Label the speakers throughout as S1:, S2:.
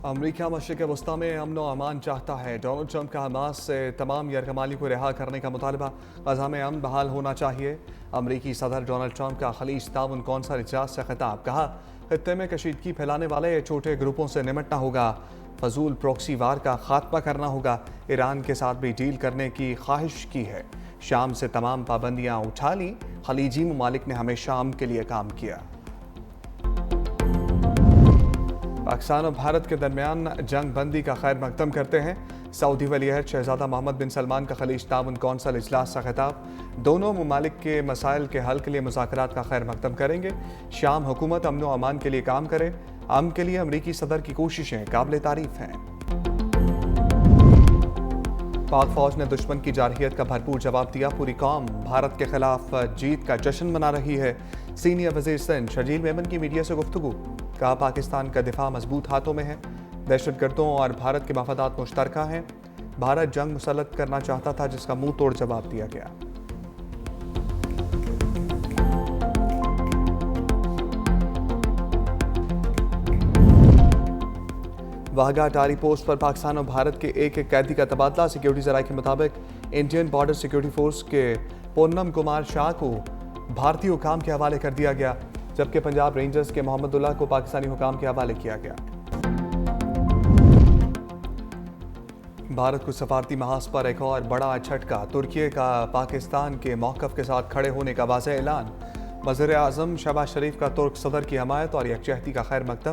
S1: امریکہ مشرق وسطی میں امن و امان چاہتا ہے۔ ڈونلڈ ٹرمپ کا حماس سے تمام یرغمالی کو رہا کرنے کا مطالبہ۔ غزہ میں امن بحال ہونا چاہیے۔ امریکی صدر ڈونلڈ ٹرمپ کا خلیج تعاون کونسل اجلاس سے خطاب۔ کہا خطے میں کشیدگی پھیلانے والے چھوٹے گروپوں سے نمٹنا ہوگا، فضول پروکسی وار کا خاتمہ کرنا ہوگا۔ ایران کے ساتھ بھی ڈیل کرنے کی خواہش کی ہے۔ شام سے تمام پابندیاں اٹھا لیں۔ خلیجی ممالک نے ہمیشہ امن کے لیے کام کیا۔ پاکستان اور بھارت کے درمیان جنگ بندی کا خیر مقدم کرتے ہیں۔ سعودی ولی عہد شہزادہ محمد بن سلمان کا خلیج تعاون کونسل اجلاس سے خطاب۔ دونوں ممالک کے مسائل کے حل کے لیے مذاکرات کا خیر مقدم کریں گے۔ شام حکومت امن و امان کے لیے کام کرے۔ امن کے لیے امریکی صدر کی کوششیں قابل تعریف ہیں۔ پاک فوج نے دشمن کی جارحیت کا بھرپور جواب دیا۔ پوری قوم بھارت کے خلاف جیت کا جشن منا رہی ہے۔ سینئر وزیر سندھ شرجیل میمن کی میڈیا سے گفتگو۔ کہا پاکستان کا دفاع مضبوط ہاتھوں میں ہے۔ دہشت گردوں اور بھارت کے مفادات مشترکہ ہیں۔ بھارت جنگ مسلط کرنا چاہتا تھا جس کا منہ توڑ جواب دیا گیا۔ واہگہ اٹاری پوسٹ پر پاکستان اور بھارت کے ایک قیدی کا تبادلہ۔ سیکیورٹی ذرائع کے مطابق انڈین بارڈر سیکیورٹی فورس کے پونم کمار شاہ کو بھارتی حکام کے حوالے کر دیا گیا، جبکہ پنجاب رینجرز کے محمد اللہ کو پاکستانی حکام کے حوالے کیا گیا۔ بھارت کو سفارتی محاذ پر ایک اور بڑا جھٹکا۔ ترکی کا پاکستان کے موقف کے ساتھ کھڑے ہونے کا واضح اعلان۔ وزیر اعظم شہباز شریف کا ترک صدر کی حمایت اور یکجہتی کا خیر مقدم۔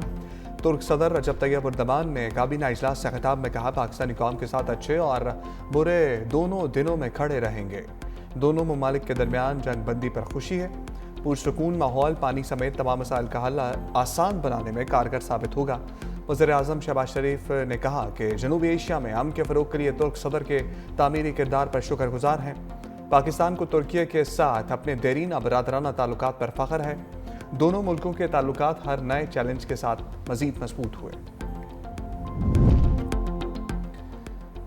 S1: ترک صدر رجب طیب اردوان نے کابینہ اجلاس سے خطاب میں کہا پاکستانی قوم کے ساتھ اچھے اور برے دونوں دنوں میں کھڑے رہیں گے۔ دونوں ممالک کے درمیان جنگ بندی پر خوشی ہے۔ پرسکون ماحول پانی سمیت تمام مسائل کا حل آسان بنانے میں کارگر ثابت ہوگا۔ وزیر اعظم شہباز شریف نے کہا کہ جنوبی ایشیا میں امن کے فروغ کے لیے ترک صدر کے تعمیری کردار پر شکر گزار ہیں۔ پاکستان کو ترکی کے ساتھ اپنے دیرینہ برادرانہ تعلقات پر فخر ہے۔ دونوں ملکوں کے تعلقات ہر نئے چیلنج کے ساتھ مزید مضبوط ہوئے۔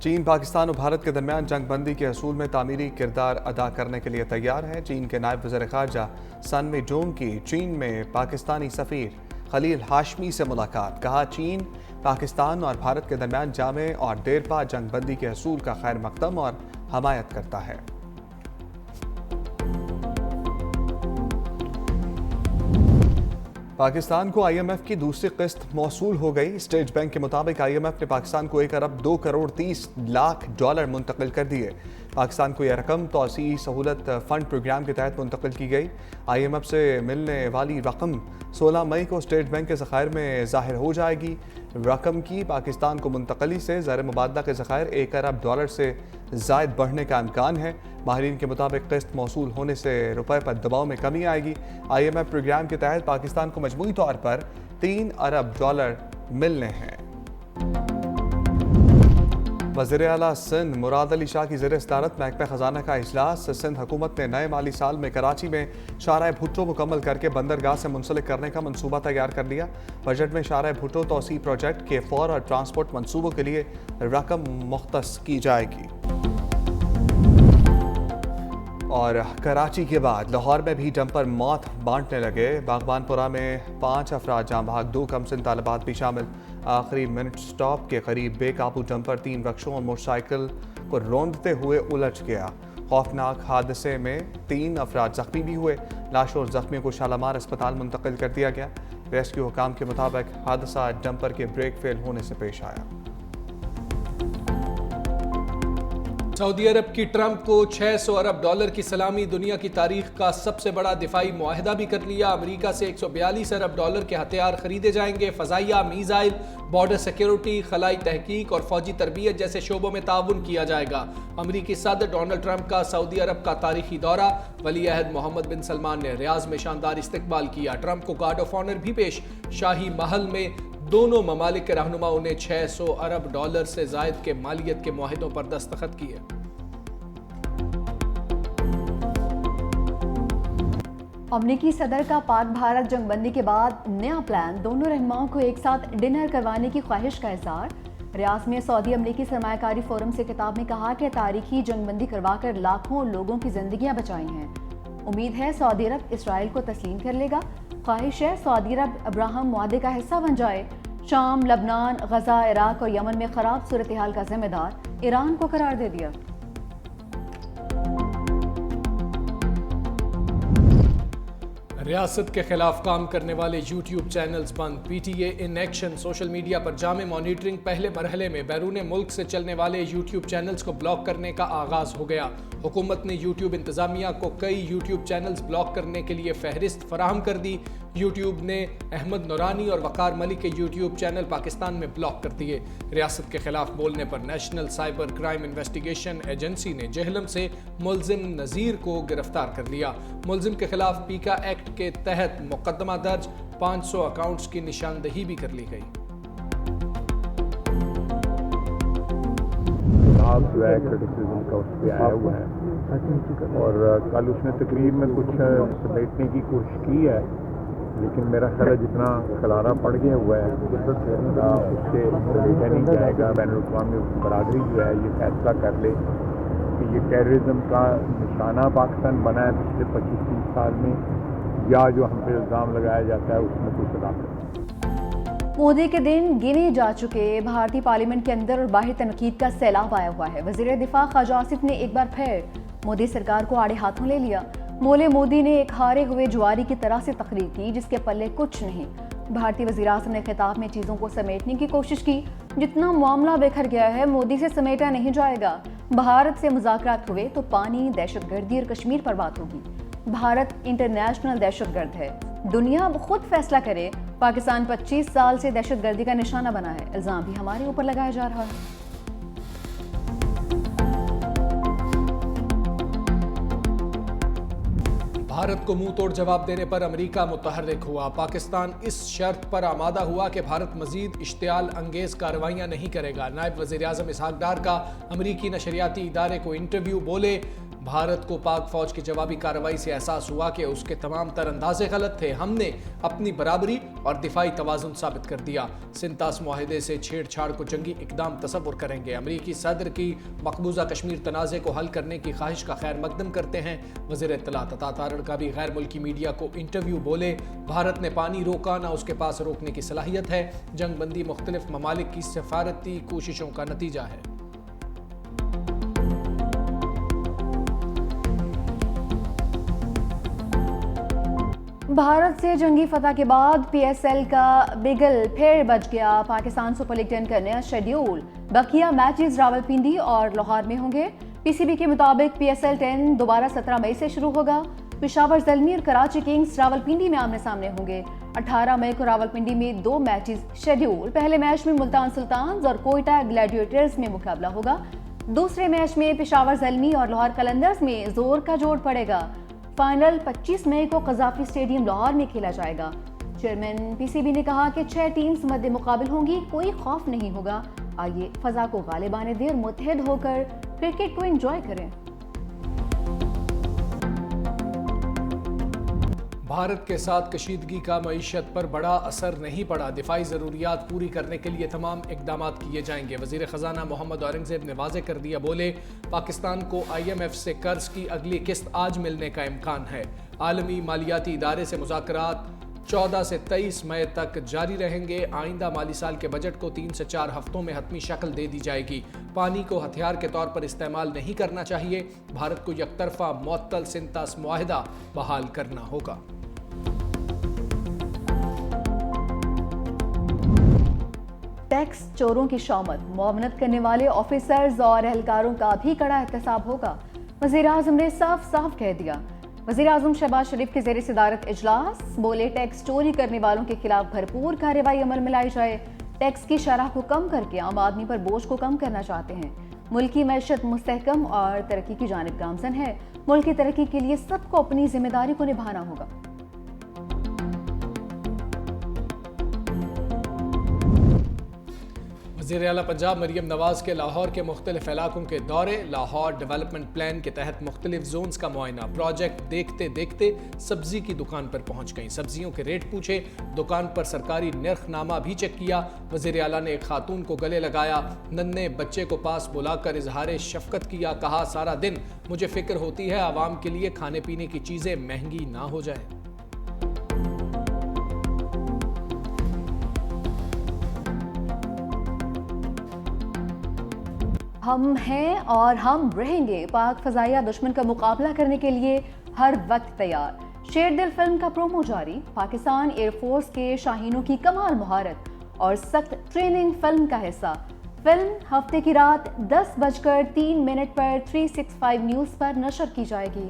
S1: چین پاکستان اور بھارت کے درمیان جنگ بندی کے حصول میں تعمیری کردار ادا کرنے کے لیے تیار ہے۔ چین کے نائب وزیر خارجہ سن وے جونگ کی چین میں پاکستانی سفیر خلیل ہاشمی سے ملاقات۔ کہا چین پاکستان اور بھارت کے درمیان جامع اور دیرپا جنگ بندی کے حصول کا خیر مقدم اور حمایت کرتا ہے۔ پاکستان کو آئی ایم ایف کی دوسری قسط موصول ہو گئی۔ اسٹیٹ بینک کے مطابق آئی ایم ایف نے پاکستان کو 1 ارب 2 کروڑ 30 لاکھ ڈالر منتقل کر دیے۔ پاکستان کو یہ رقم توسیعی سہولت فنڈ پروگرام کے تحت منتقل کی گئی۔ آئی ایم ایف سے ملنے والی رقم 16 مئی کو اسٹیٹ بینک کے ذخائر میں ظاہر ہو جائے گی۔ رقم کی پاکستان کو منتقلی سے زر مبادلہ کے ذخائر 1 ارب ڈالر سے زائد بڑھنے کا امکان ہے۔ ماہرین کے مطابق قسط موصول ہونے سے روپے پر دباؤ میں کمی آئے گی۔ آئی ایم ایف پروگرام کے تحت پاکستان کو مجموعی طور پر 3 ارب ڈالر ملنے ہیں۔ وزیر اعلیٰ سندھ مراد علی شاہ کی زیر صدارت محکمہ خزانہ کا اجلاس۔ سندھ حکومت نے نئے مالی سال میں کراچی میں شاہراہ بھٹو مکمل کر کے بندرگاہ سے منسلک کرنے کا منصوبہ تیار کر لیا۔ بجٹ میں شاہراہ بھٹو توسیع پروجیکٹ کے فور اور ٹرانسپورٹ منصوبوں کے لیے رقم مختص کی جائے گی۔ اور کراچی کے بعد لاہور میں بھی ڈمپر موت بانٹنے لگے۔ باغبان پورہ میں 5 افراد جاں بحق، 2 کمسن طالبات بھی شامل۔ آخری منٹ سٹاپ کے قریب بے قابو ڈمپر 3 رکشوں اور موٹر سائیکل کو روندتے ہوئے الجھ گیا۔ خوفناک حادثے میں 3 افراد زخمی بھی ہوئے۔ لاشوں اور زخمیوں کو شالامار اسپتال منتقل کر دیا گیا۔ ریسکیو حکام کے مطابق حادثہ ڈمپر کے بریک فیل ہونے سے پیش آیا۔
S2: سعودی عرب کی ٹرمپ کو 600 ارب ڈالر کی سلامی۔ دنیا کی تاریخ کا سب سے بڑا دفاعی معاہدہ بھی کر لیا۔ امریکہ سے 142 ارب ڈالر کے ہتھیار خریدے جائیں گے۔ فضائیہ، میزائل، بارڈر سیکیورٹی، خلائی تحقیق اور فوجی تربیت جیسے شعبوں میں تعاون کیا جائے گا۔ امریکی صدر ڈونلڈ ٹرمپ کا سعودی عرب کا تاریخی دورہ۔ ولی عہد محمد بن سلمان نے ریاض میں شاندار استقبال کیا۔ ٹرمپ کو گارڈ آف آنر بھی پیش۔ شاہی محل میں دونوں ممالک کے رہنماؤں نے 600 ارب ڈالر سے زائد کے مالیت کے معاہدوں پر دستخط کیے۔
S3: امریکی صدر کا پاک بھارت جنگ بندی کے بعد نیا پلان، دونوں رہنماؤں کو ایک ساتھ ڈنر کروانے کی خواہش کا اظہار۔ ریاض میں سعودی امریکی سرمایہ کاری فورم سے خطاب میں کہا کہ تاریخی جنگ بندی کروا کر لاکھوں لوگوں کی زندگیاں بچائی ہیں۔ امید ہے سعودی عرب اسرائیل کو تسلیم کر لے گا۔ خواہش ہے سعودی عرب ابراہم معاہدے کا حصہ بن جائے۔ شام، لبنان، غزہ، عراق اور یمن میں خراب صورتحال کا ذمہ دار ایران کو قرار دے دیا۔
S2: ریاست کے خلاف کام کرنے والے یوٹیوب چینلز بند، P T A in action, social media پر جامع مانیٹرنگ۔ پہلے مرحلے میں بیرون ملک سے چلنے والے یوٹیوب چینلز کو بلاک کرنے کا آغاز ہو گیا۔ حکومت نے یوٹیوب انتظامیہ کو کئی یوٹیوب چینلز بلاک کرنے کے لیے فہرست فراہم کر دی۔ یوٹیوب نے احمد نورانی اور وقار ملک کے یوٹیوب چینل پاکستان میں بلاک کر دیے۔ ریاست کے خلاف بولنے پر national cyber crime investigation agency نے جہلم سے ملزم نذیر کو گرفتار کر لیا۔ ملزم کے خلاف پیکا ایکٹ کے تحت مقدمہ درج، 500 اکاؤنٹس کی نشاندہی بھی کر لی گئی۔
S4: جو ہے کرٹیسزم کا اس پہ آیا ہوا ہے اور کل اس نے تقریر میں کچھ سمیٹنے کی کوشش کی ہے، لیکن میرا خیال ہے جتنا خلارہ پڑ گیا ہوا ہے اس سے سمیٹا نہیں جائے گا۔ بین الاقوامی برادری جو ہے یہ فیصلہ کر لے کہ یہ ٹیررزم کا نشانہ پاکستان بنا ہے پچھلے 25-30 سال میں، یا جو ہم پہ الزام لگایا جاتا ہے اس میں کوئی صداقت۔
S3: مودی کے دن گنے جا چکے، بھارتی پارلیمنٹ کے اندر اور باہر تنقید کا سیلاب آیا ہوا ہے۔ وزیر دفاع خواجہ آصف نے ایک بار پھر مودی سرکار کو آڑے ہاتھوں لے لیا۔ مولے مودی نے ایک ہارے ہوئے جواری کی طرح سے تقریر کی جس کے پلے کچھ نہیں۔ بھارتی وزیراعظم نے خطاب میں چیزوں کو سمیٹنے کی کوشش کی۔ جتنا معاملہ بکھر گیا ہے مودی سے سمیٹا نہیں جائے گا۔ بھارت سے مذاکرات ہوئے تو پانی، دہشت گردی اور کشمیر پر بات ہوگی۔ بھارت انٹرنیشنل دہشت گرد ہے، دنیا اب خود فیصلہ کرے۔ پاکستان 25 سال سے دہشت گردی کا نشانہ بنا ہے، الزام بھی ہمارے اوپر لگایا جا رہا ہے۔
S2: بھارت کو منہ توڑ جواب دینے پر امریکہ متحرک ہوا۔ پاکستان اس شرط پر آمادہ ہوا کہ بھارت مزید اشتعال انگیز کارروائیاں نہیں کرے گا۔ نائب وزیر اعظم اسحاق ڈار کا امریکی نشریاتی ادارے کو انٹرویو، بولے بھارت کو پاک فوج کی جوابی کارروائی سے احساس ہوا کہ اس کے تمام تر اندازے غلط تھے۔ ہم نے اپنی برابری اور دفاعی توازن ثابت کر دیا۔ سنتاس معاہدے سے چھیڑ چھاڑ کو جنگی اقدام تصور کریں گے۔ امریکی صدر کی مقبوضہ کشمیر تنازع کو حل کرنے کی خواہش کا خیر مقدم کرتے ہیں۔ وزیر اطلاعات عطا تارڑ کا بھی غیر ملکی میڈیا کو انٹرویو، بولے بھارت نے پانی روکا، نہ اس کے پاس روکنے کی صلاحیت ہے۔ جنگ بندی مختلف ممالک کی سفارتی کوششوں کا نتیجہ ہے۔
S3: بھارت سے جنگی فتح کے بعد پی ایس ایل کا بگل پھر بج گیا۔ پاکستان سپر لیگ 10 کا نیا شیڈیول، بقیہ میچز راولپنڈی اور لاہور میں ہوں گے۔ پی سی بی کے مطابق پی ایس ایل 10 دوبارہ 17 مئی سے شروع ہوگا۔ پشاور زلمی اور کراچی کنگز راولپنڈی میں آمنے سامنے ہوں گے۔ 18 مئی کو راولپنڈی میں 2 میچز شیڈیول۔ پہلے میچ میں ملتان سلطانز اور کوئٹہ گلیڈیٹرز میں مقابلہ ہوگا۔ دوسرے میچ میں پشاور زلمی اور لاہور قلندرز میں زور کا جوڑ پڑے گا۔ فائنل 25 مئی کو قذافی اسٹیڈیم لاہور میں کھیلا جائے گا۔ چیئرمین پی سی بی نے کہا کہ 6 ٹیمز مد مقابل ہوں گی، کوئی خوف نہیں ہوگا۔ آئیے فضا کو غالب آنے دیں اور متحد ہو کر کرکٹ کو انجوائے کریں۔
S2: بھارت کے ساتھ کشیدگی کا معیشت پر بڑا اثر نہیں پڑا، دفاعی ضروریات پوری کرنے کے لیے تمام اقدامات کیے جائیں گے۔ وزیر خزانہ محمد اورنگزیب نے واضح کر دیا، بولے پاکستان کو آئی ایم ایف سے قرض کی اگلی قسط آج ملنے کا امکان ہے۔ عالمی مالیاتی ادارے سے مذاکرات 14 سے 23 مئی تک جاری رہیں گے۔ آئندہ مالی سال کے بجٹ کو 3 سے 4 ہفتوں میں حتمی شکل دے دی جائے گی۔ پانی کو ہتھیار کے طور پر استعمال نہیں کرنا چاہیے۔ بھارت کو یک طرفہ معطل سنتاس معاہدہ بحال کرنا ہوگا۔
S3: ٹیکس چوروں کی شامت، معاونت کرنے والے آفیسرز اور اہلکاروں کا بھی کڑا احتساب ہوگا، وزیر اعظم نے صاف صاف کہہ دیا۔ وزیر اعظم شہباز شریف کے زیر صدارت اجلاس، بولے ٹیکس چوری کرنے والوں کے خلاف بھرپور کارروائی عمل میں لائی جائے۔ ٹیکس کی شرح کو کم کر کے عام آدمی پر بوجھ کو کم کرنا چاہتے ہیں۔ ملکی معیشت مستحکم اور ترقی کی جانب گامزن ہے۔ ملک کی ترقی کے لیے سب کو اپنی ذمہ داری کو نبھانا ہوگا۔
S2: وزیر اعلیٰ پنجاب مریم نواز کے لاہور کے مختلف علاقوں کے دورے، لاہور ڈیولپمنٹ پلان کے تحت مختلف زونز کا معائنہ، پروجیکٹ دیکھتے دیکھتے سبزی کی دکان پر پہنچ گئیں، سبزیوں کے ریٹ پوچھے، دکان پر سرکاری نرخ نامہ بھی چیک کیا۔ وزیر اعلیٰ نے ایک خاتون کو گلے لگایا، ننھے بچے کو پاس بلا کر اظہار شفقت کیا، کہا سارا دن مجھے فکر ہوتی ہے عوام کے لیے کھانے پینے کی چیزیں مہنگی نہ ہو جائے۔
S3: ہم ہیں اور ہم رہیں گے، پاک فضائیہ دشمن کا مقابلہ کرنے کے لیے ہر وقت تیار۔ شیر دل فلم کا پرومو جاری، پاکستان ایئر فورس کے شاہینوں کی کمال مہارت اور سخت ٹریننگ فلم کا حصہ۔ فلم ہفتے کی رات 10:03 پر 365 نیوز پر نشر کی جائے گی۔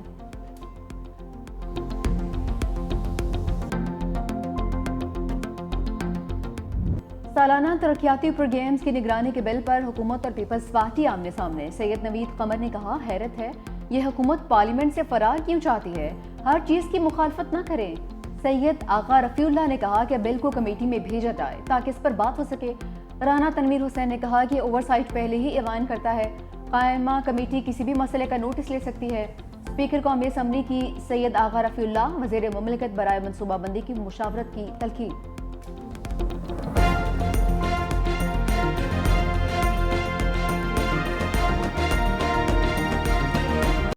S3: سالانہ ترقیاتی پروگرامز کی نگرانی کے بل پر حکومت اور پیپلز پارٹی آمنے سامنے۔ سید نوید قمر نے کہا، حیرت ہے یہ حکومت پارلیمنٹ سے فرار کیوں چاہتی ہے، ہر چیز کی مخالفت نہ کریں۔ سید آغا رفیع اللہ نے کہا کہ بل کو کمیٹی میں بھیجا جائے تاکہ اس پر بات ہو سکے۔ رانا تنویر حسین نے کہا کہ اوور سائٹ پہلے ہی اعلان کرتا ہے، قائمہ کمیٹی کسی بھی مسئلے کا نوٹس لے سکتی ہے۔ اسپیکر قومی اسمبلی کی سید آغا رفیع اللہ، وزیر مملکت برائے منصوبہ بندی کی مشاورت کی تلقین۔